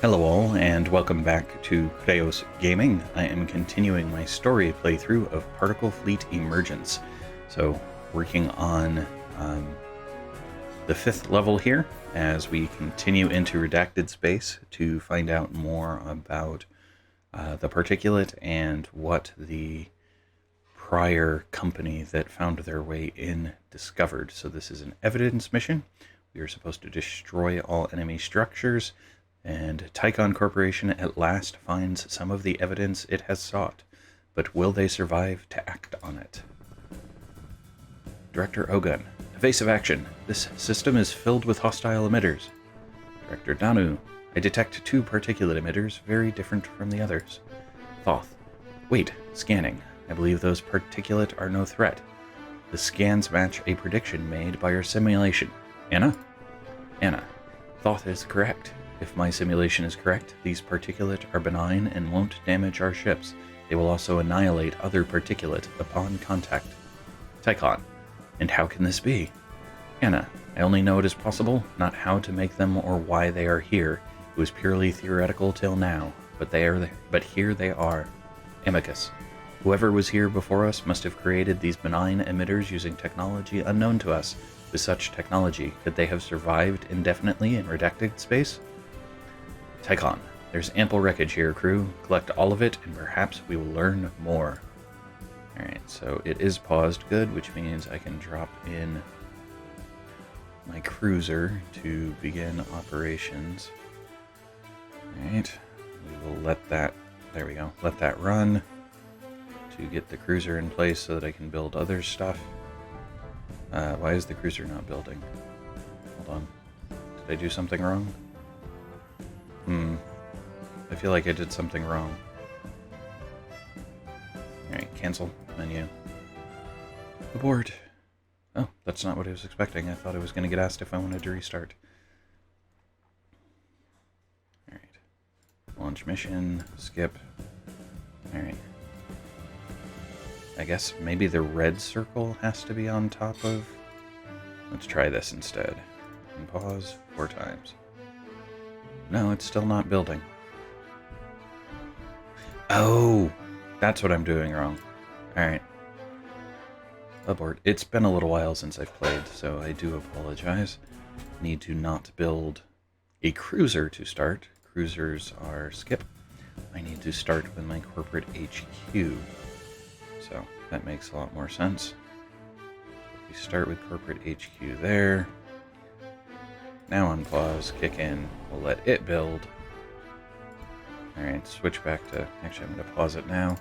Hello all, and welcome back to Chreos Gaming. I am continuing my story playthrough of Particle Fleet Emergence. So, working on the 5th level here, as we continue into Redacted Space to find out more about the particulate and what the prior company that found their way in discovered. So this is an evidence mission. We are supposed to destroy all enemy structures, and Ticon Corporation at last finds some of the evidence it has sought, but will they survive to act on it? Director Ogun, evasive action. This system is filled with hostile emitters. Director Danu, I detect 2 particulate emitters, very different from the others. Thoth, wait, scanning. I believe those particulate are no threat. The scans match a prediction made by our simulation. Anna? Anna, Thoth is correct. If my simulation is correct, these particulate are benign and won't damage our ships. They will also annihilate other particulate upon contact. Ticon, and how can this be? Anna, I only know it is possible, not how to make them or why they are here. It was purely theoretical till now, but here they are. Amicus, whoever was here before us must have created these benign emitters using technology unknown to us. With such technology, could they have survived indefinitely in redacted space? Ticon, there's ample wreckage here, crew. Collect all of it, and perhaps we will learn more. Alright, so it is paused good, which means I can drop in my cruiser to begin operations. Alright, we will let that, there we go, let that run to get the cruiser in place so that I can build other stuff. Why is the cruiser not building? Hold on. Did I do something wrong? I feel like I did something wrong. Alright, cancel. Menu. Abort. Oh, that's not what I was expecting. I thought I was going to get asked if I wanted to restart. Alright. Launch mission. Skip. Alright. I guess maybe the red circle has to be on top of... Let's try this instead. And pause 4 times. No, it's still not building. Oh, that's what I'm doing wrong. Alright. Abort. It's been a little while since I've played, so I do apologize. Need to not build a cruiser to start. Cruisers are skip. I need to start with my corporate HQ. So that makes a lot more sense. We start with corporate HQ there. Now unpause, kick in, we'll let it build. Alright, switch back to, actually I'm going to pause it now.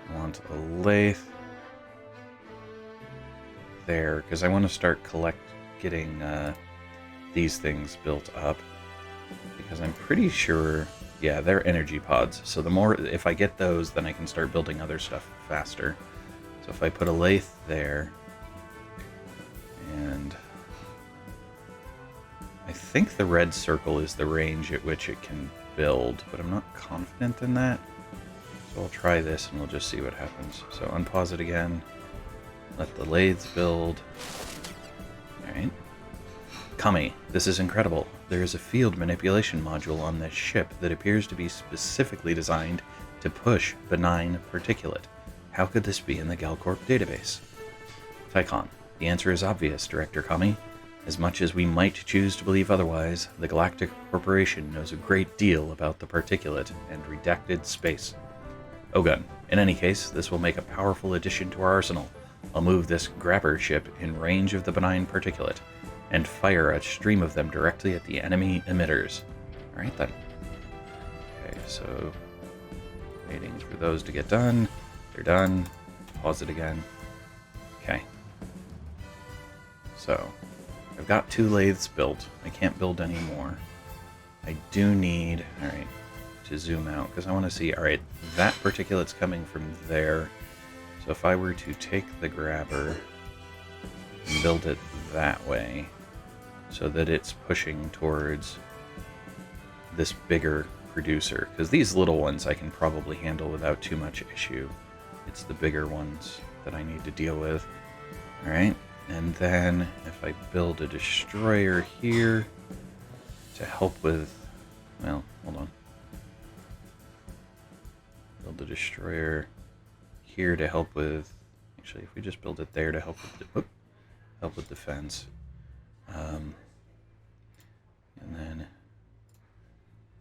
I want a lathe there, because I want to start getting these things built up. Because I'm pretty sure, yeah, they're energy pods. So the more, if I get those, then I can start building other stuff faster. So if I put a lathe there, and I think the red circle is the range at which it can build, but I'm not confident in that. So I'll try this and we'll just see what happens. So unpause it again. Let the lathes build. Alright. Kami, this is incredible. There is a field manipulation module on this ship that appears to be specifically designed to push benign particulate. How could this be in the Galcorp database? Ticon, the answer is obvious, Director Kami. As much as we might choose to believe otherwise, the Galactic Corporation knows a great deal about the particulate and redacted space. Ogun, in any case, this will make a powerful addition to our arsenal. I'll move this grabber ship in range of the benign particulate, and fire a stream of them directly at the enemy emitters. Alright then. Okay, so waiting for those to get done. They're done. Pause it again. Okay. So I've got 2 lathes built. I can't build any more. I do need, alright, to zoom out, because I want to see, alright, that particulate's coming from there. So if I were to take the grabber and build it that way, so that it's pushing towards this bigger producer, because these little ones I can probably handle without too much issue. It's the bigger ones that I need to deal with. Alright. And then if I build a destroyer here to help with, well, hold on. build the destroyer here to help with... Actually, if we just build it there to help with defense. And then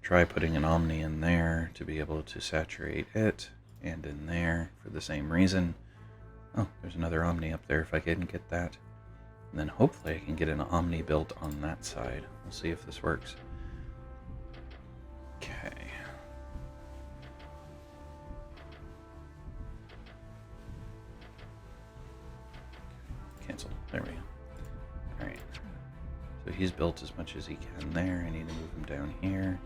try putting an Omni in there to be able to saturate it, and in there for the same reason. Oh, there's another Omni up there if I can get that. And then hopefully I can get an Omni built on that side. We'll see if this works. Okay. Cancel. There we go. Alright. So he's built as much as he can there. I need to move him down here.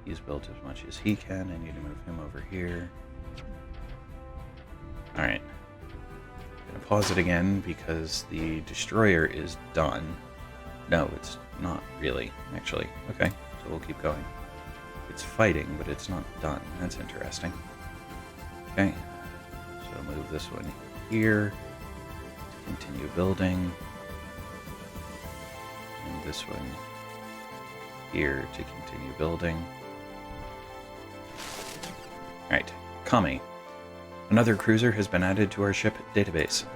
He's built as much as he can. I need to move him over here. Alright. I'm going to pause it again because the destroyer is done. No, it's not really, actually. Okay, so we'll keep going. It's fighting, but it's not done. That's interesting. Okay, so move this one here to continue building. And this one here to continue building. Alright, Kami. Another cruiser has been added to our ship database.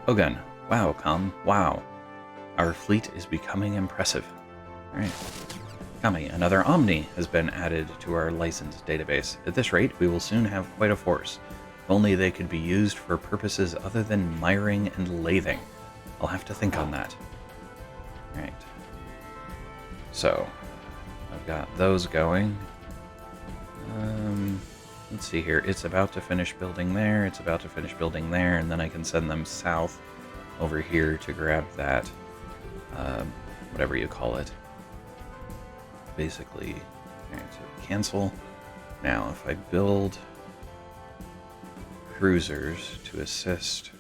Ogun. Wow, Kam. Wow. Our fleet is becoming impressive. Alright. Kami. Another Omni has been added to our license database. At this rate, we will soon have quite a force. If only they could be used for purposes other than miring and lathing. I'll have to think on that. Alright. So, I've got those going. Let's see here. It's about to finish building there. It's about to finish building there. And then I can send them south over here to grab that, whatever you call it. Basically, alright, so cancel. Now, if I build cruisers to assist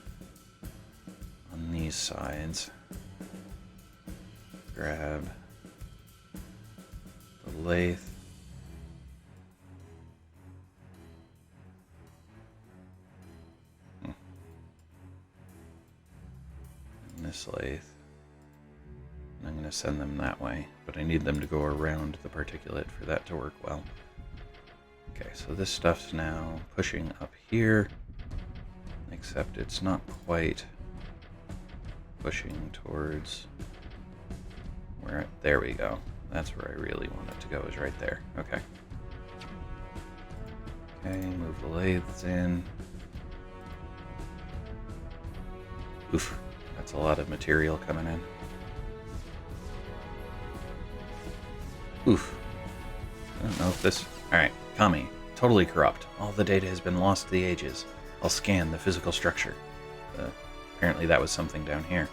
on these sides, grab the lathe. This lathe. And I'm going to send them that way, but I need them to go around the particulate for that to work well. Okay, so this stuff's now pushing up here, except it's not quite pushing towards where... There we go. That's where I really want it to go, is right there. Okay. Okay, move the lathes in. Oof. That's a lot of material coming in. Oof. I don't know if this... Alright, Kami. Totally corrupt. All the data has been lost to the ages. I'll scan the physical structure. Apparently that was something down here.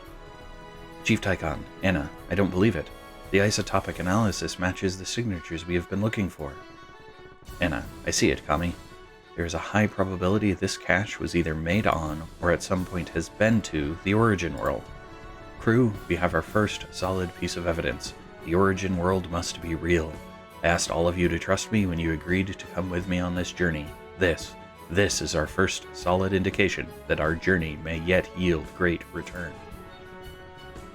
Chief Ticon. Anna. I don't believe it. The isotopic analysis matches the signatures we have been looking for. Anna. I see it, Kami. There is a high probability this cache was either made on, or at some point has been to, the origin world. Crew, we have our first solid piece of evidence. The origin world must be real. I asked all of you to trust me when you agreed to come with me on this journey. This is our first solid indication that our journey may yet yield great return.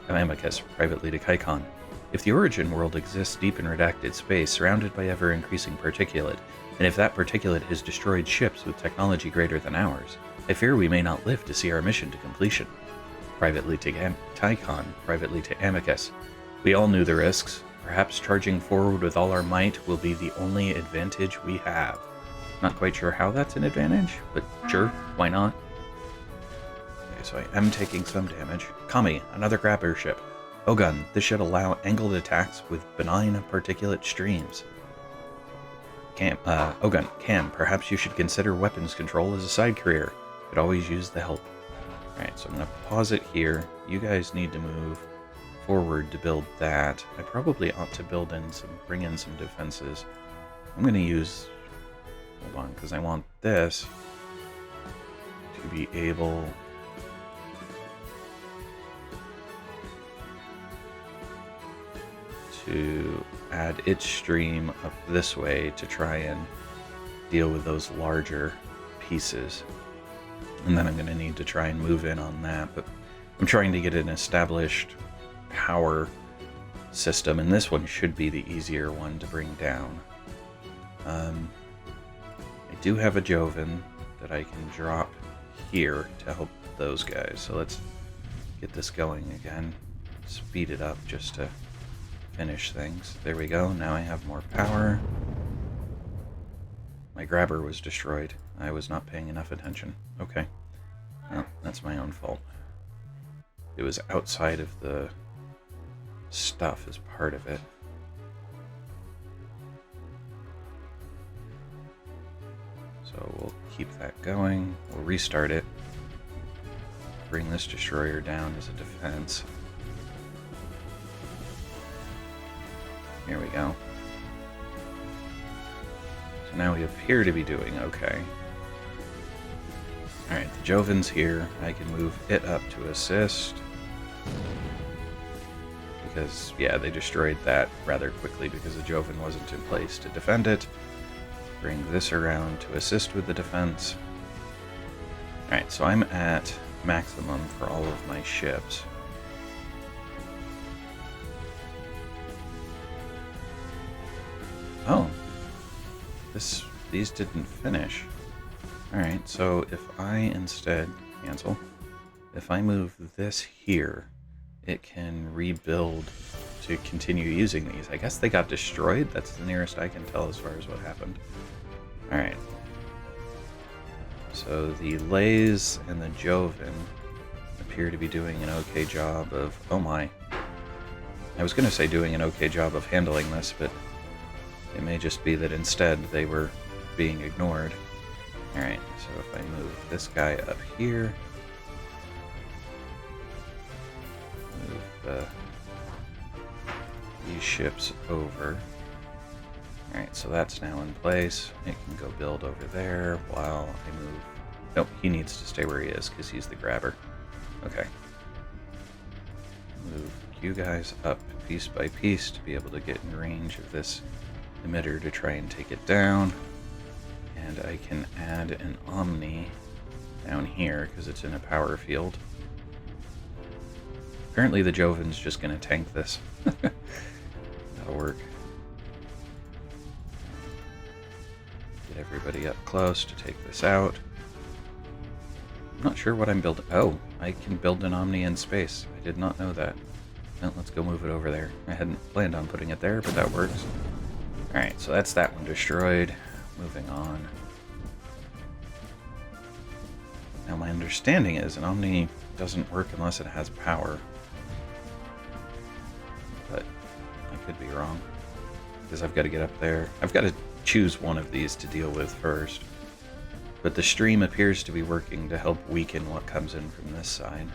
Amicus, privately to Kaikon. If the origin world exists deep in redacted space, surrounded by ever-increasing particulate, and if that particulate has destroyed ships with technology greater than ours, I fear we may not live to see our mission to completion. Privately to Ticon, privately to Amicus. We all knew the risks. Perhaps charging forward with all our might will be the only advantage we have. Not quite sure how that's an advantage, but sure, why not? Okay, so I am taking some damage. Kami, another grabber ship. Ogun, this should allow angled attacks with benign particulate streams. Ogun, Cam, perhaps you should consider weapons control as a side career. Could always use the help. Alright, so I'm going to pause it here. You guys need to move forward to build that. I probably ought to bring in some defenses. I'm going to use... Hold on, because I want this to be able... to add its stream up this way to try and deal with those larger pieces. And then I'm going to need to try and move in on that, but I'm trying to get an established power system, and this one should be the easier one to bring down. I do have a Joven that I can drop here to help those guys. So let's get this going again. Speed it up just to finish things. There we go. Now I have more power. My grabber was destroyed. I was not paying enough attention. Okay. Well, that's my own fault. It was outside of the stuff as part of it. So we'll keep that going. We'll restart it. Bring this destroyer down as a defense. Here we go. So now we appear to be doing okay. Alright, the Joven's here. I can move it up to assist. Because, yeah, they destroyed that rather quickly because the Joven wasn't in place to defend it. Bring this around to assist with the defense. Alright, so I'm at maximum for all of my ships. Oh. These didn't finish. Alright, so if I instead cancel, if I move this here, it can rebuild to continue using these. I guess they got destroyed. That's the nearest I can tell as far as what happened. Alright. So the Lays and the Joven appear to be doing an okay job of... Oh my. I was going to say doing an okay job of handling this, but it may just be that instead they were being ignored. Alright, so if I move this guy up here, move these ships over. Alright, so that's now in place. It can go build over there while I move... Nope, he needs to stay where he is because he's the grabber. Okay. Move you guys up piece by piece to be able to get in range of this emitter to try and take it down. And I can add an Omni down here because it's in a power field. Apparently the Joven's just going to tank this. That'll work. Get everybody up close to take this out. I'm not sure what I'm building. Oh, I can build an Omni in space. I did not know that. Well, let's go move it over there. I hadn't planned on putting it there, but that works. Alright, so that's that one destroyed. Moving on. Now my understanding is an Omni doesn't work unless it has power. But I could be wrong. Because I've got to get up there. I've got to choose one of these to deal with first. But the stream appears to be working to help weaken what comes in from this side.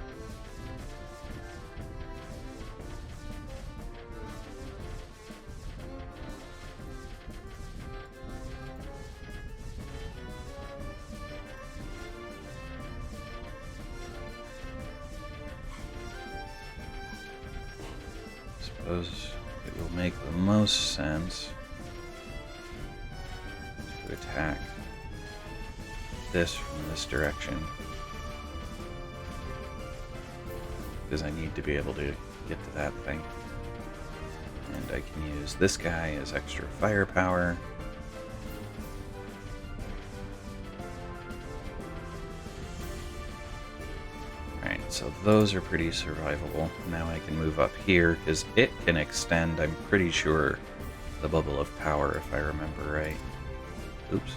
Suppose it will make the most sense to attack this from this direction, because I need to be able to get to that thing. And I can use this guy as extra firepower. Alright, so those are pretty survivable. Now I can move up here, because it can extend, I'm pretty sure, the bubble of power, if I remember right. Oops.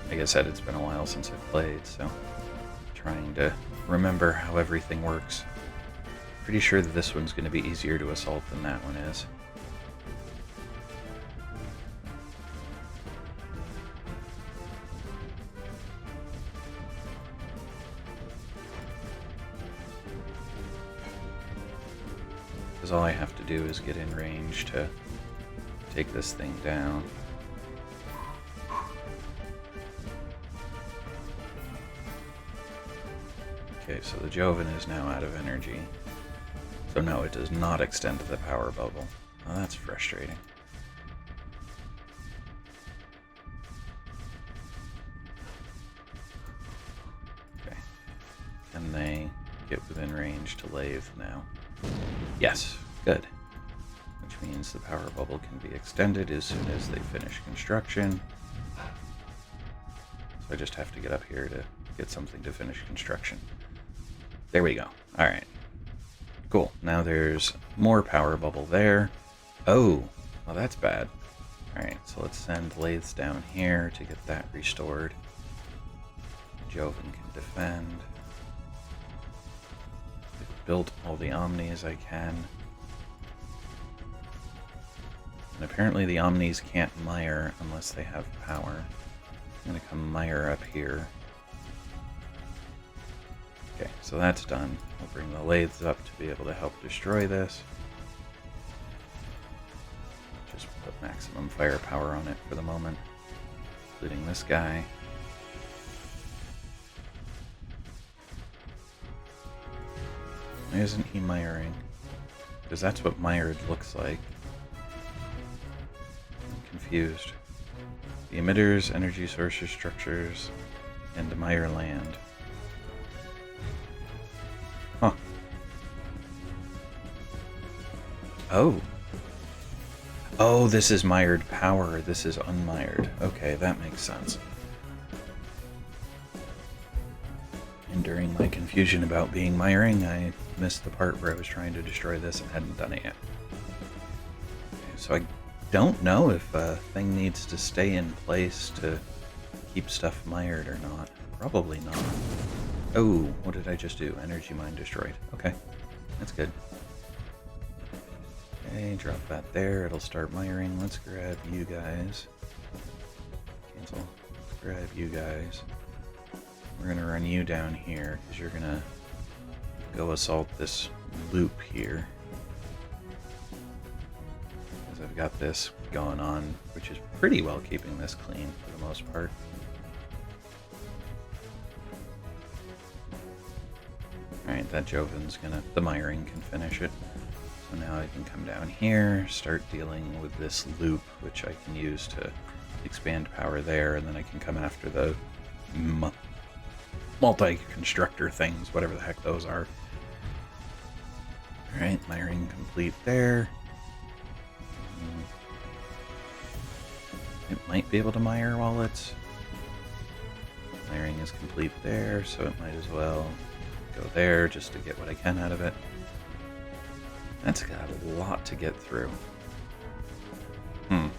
Like I said, it's been a while since I've played, so trying to remember how everything works. Pretty sure that this one's going to be easier to assault than that one is. Because all I have to do is get in range to take this thing down. Okay, so the Joven is now out of energy. So no, it does not extend to the power bubble. Oh, that's frustrating. Okay. Can they get within range to lathe now? Yes, good. Which means the power bubble can be extended as soon as they finish construction. So I just have to get up here to get something to finish construction. There we go. Alright. Cool. Now there's more power bubble there. Oh, well that's bad. Alright, so let's send lathes down here to get that restored. Joven can defend. I've built all the Omnis I can. And apparently the Omnis can't mire unless they have power. I'm going to come mire up here. Okay, so that's done. We'll bring the lathes up to be able to help destroy this. Just put maximum firepower on it for the moment, including this guy. Why isn't he miring? Because that's what mired looks like. I'm confused. The emitters, energy sources, structures, and the mire land. Huh. Oh. Oh, this is mired power. This is unmired. Okay, that makes sense. And during my confusion about being miring, I missed the part where I was trying to destroy this and hadn't done it yet. Okay, so I don't know if a thing needs to stay in place to keep stuff mired or not. Probably not. Oh, what did I just do? Energy mine destroyed. Okay, that's good. Okay, drop that there. It'll start miring. Let's grab you guys. Cancel. Let's grab you guys. We're going to run you down here because you're going to go assault this loop here. Because I've got this going on, which is pretty well keeping this clean for the most part. Alright, that Joven's gonna... the miring can finish it. So now I can come down here, start dealing with this loop, which I can use to expand power there, and then I can come after the multi-constructor things, whatever the heck those are. Alright, miring complete there. It might be able to mire while it's... miring is complete there, so it might as well go there just to get what I can out of it. That's got a lot to get through. Move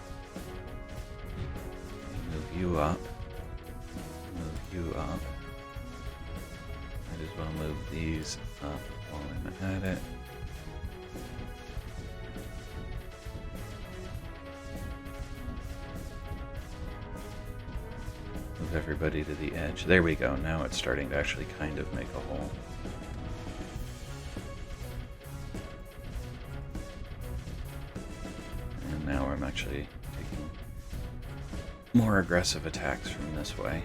you up. Move you up. Might as well move these up while I'm at it. Move everybody to the edge. There we go. Now it's starting to actually kind of make a hole. And now I'm actually taking more aggressive attacks from this way,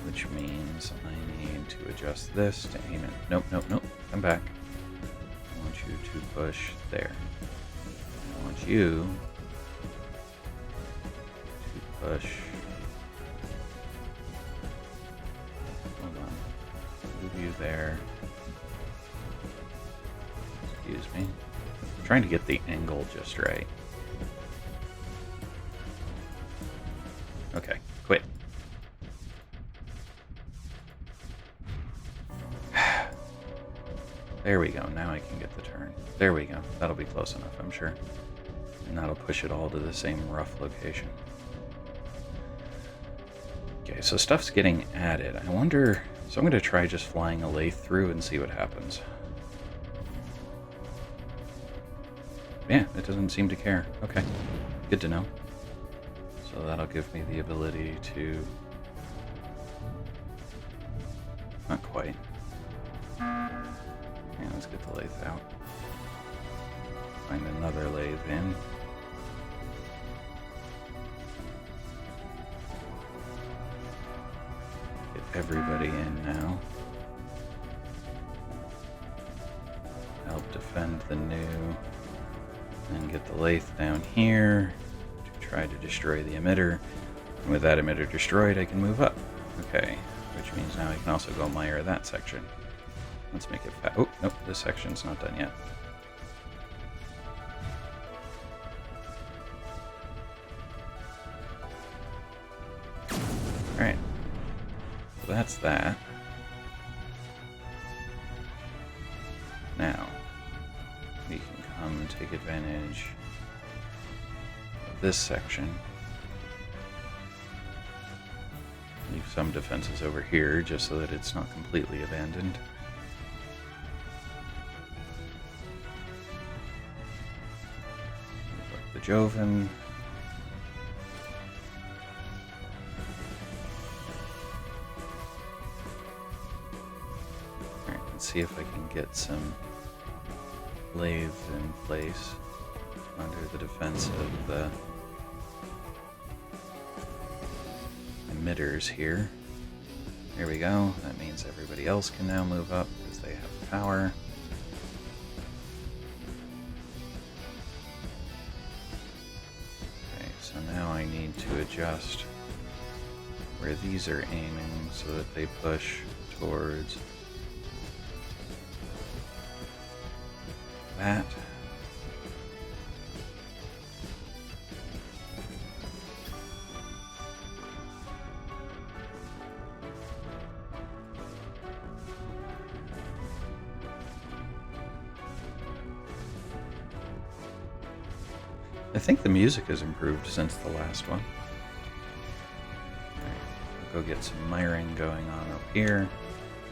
which means I need to adjust this to aim it. Nope, nope, nope. Come back. I want you to push there. I want you to push. Hold on. Move you there. Excuse me. I'm trying to get the angle just right. Okay, quit. There we go. Now I can get the turn. There we go. That'll be close enough, I'm sure. And that'll push it all to the same rough location. Okay, so stuff's getting added. I wonder... So I'm going to try just flying a lathe through and see what happens. Yeah, it doesn't seem to care. Okay, good to know. So that'll give me the ability to... Not quite. Yeah, let's get the lathe out. Find another lathe in. Get everybody in now. Help defend the new. And get the lathe down here to try to destroy the emitter. And with that emitter destroyed, I can move up. Okay, which means now I can also go mire that section. Let's make it fast. Oh, nope, this section's not done yet. Alright, that's that. Now, we can come and take advantage of this section. Leave some defenses over here just so that it's not completely abandoned. Move up the Joven. Alright, let's see if I can get some lathes in place under the defense of the emitters here. There we go. That means everybody else can now move up because they have power. Okay, so now I need to adjust where these are aiming so that they push towards that. I think the music has improved since the last one. Alright, we'll go get some miring going on up here.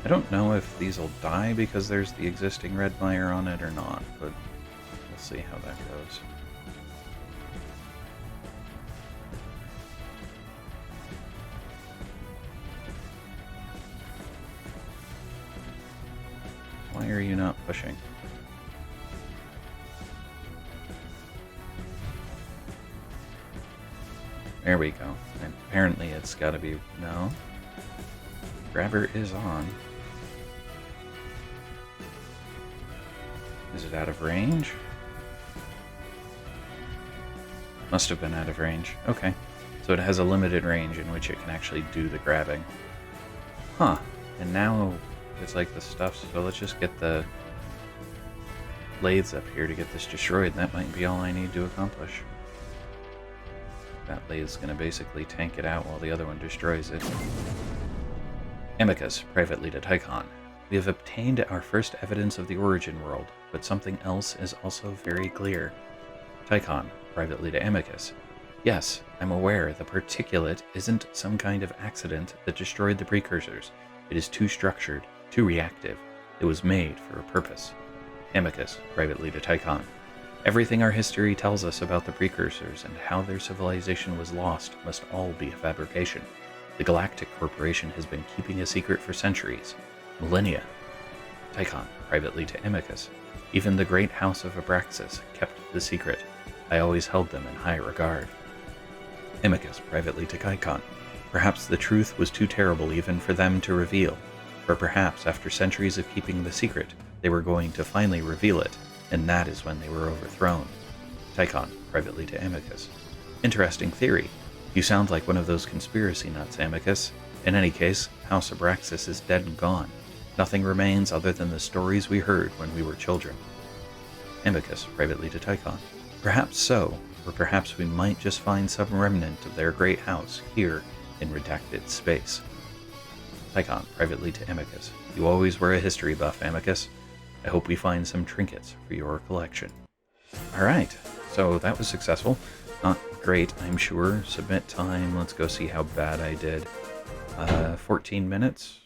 I don't know if these will die because there's the existing red mire on it or not, but we'll see how that goes. Why are you not pushing? There we go. And apparently it's gotta be... No. Grabber is on. Is it out of range? Must have been out of range. Okay. So it has a limited range in which it can actually do the grabbing. Huh. And now it's like the stuff, so let's just get the lathes up here to get this destroyed, and that might be all I need to accomplish. That lathe's gonna basically tank it out while the other one destroys it. Amicus, privately to Ticon. We have obtained our first evidence of the origin world, but something else is also very clear. Ticon, privately to Amicus. Yes, I'm aware the particulate isn't some kind of accident that destroyed the precursors. It is too structured, too reactive. It was made for a purpose. Amicus, privately to Ticon. Everything our history tells us about the precursors and how their civilization was lost must all be a fabrication. The Ticon Corporation has been keeping a secret for centuries, millennia. Ticon, privately to Amicus. Even the great house of Abraxas kept the secret. I always held them in high regard. Amicus, privately to Ticon. Perhaps the truth was too terrible even for them to reveal. Or perhaps after centuries of keeping the secret, they were going to finally reveal it, and that is when they were overthrown. Ticon, privately to Amicus. Interesting theory. You sound like one of those conspiracy nuts, Amicus. In any case, House Abraxas is dead and gone. Nothing remains other than the stories we heard when we were children. Amicus, privately to Ticon. Perhaps so, or perhaps we might just find some remnant of their great house here in redacted space. Ticon, privately to Amicus. You always were a history buff, Amicus. I hope we find some trinkets for your collection. Alright, so that was successful. Not great, I'm sure. Submit time, let's go see how bad I did. 14 minutes,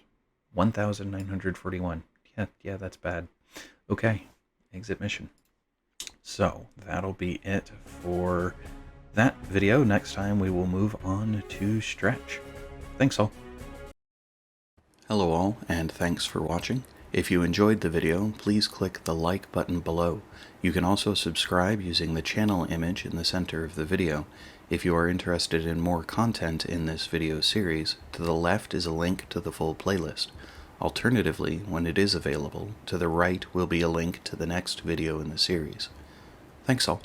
1,941. Yeah, that's bad. Okay, exit mission. So, that'll be it for that video. Next time we will move on to Stretch. Thanks all. Hello all, and thanks for watching. If you enjoyed the video, please click the like button below. You can also subscribe using the channel image in the center of the video. If you are interested in more content in this video series, to the left is a link to the full playlist. Alternatively, when it is available, to the right will be a link to the next video in the series. Thanks all.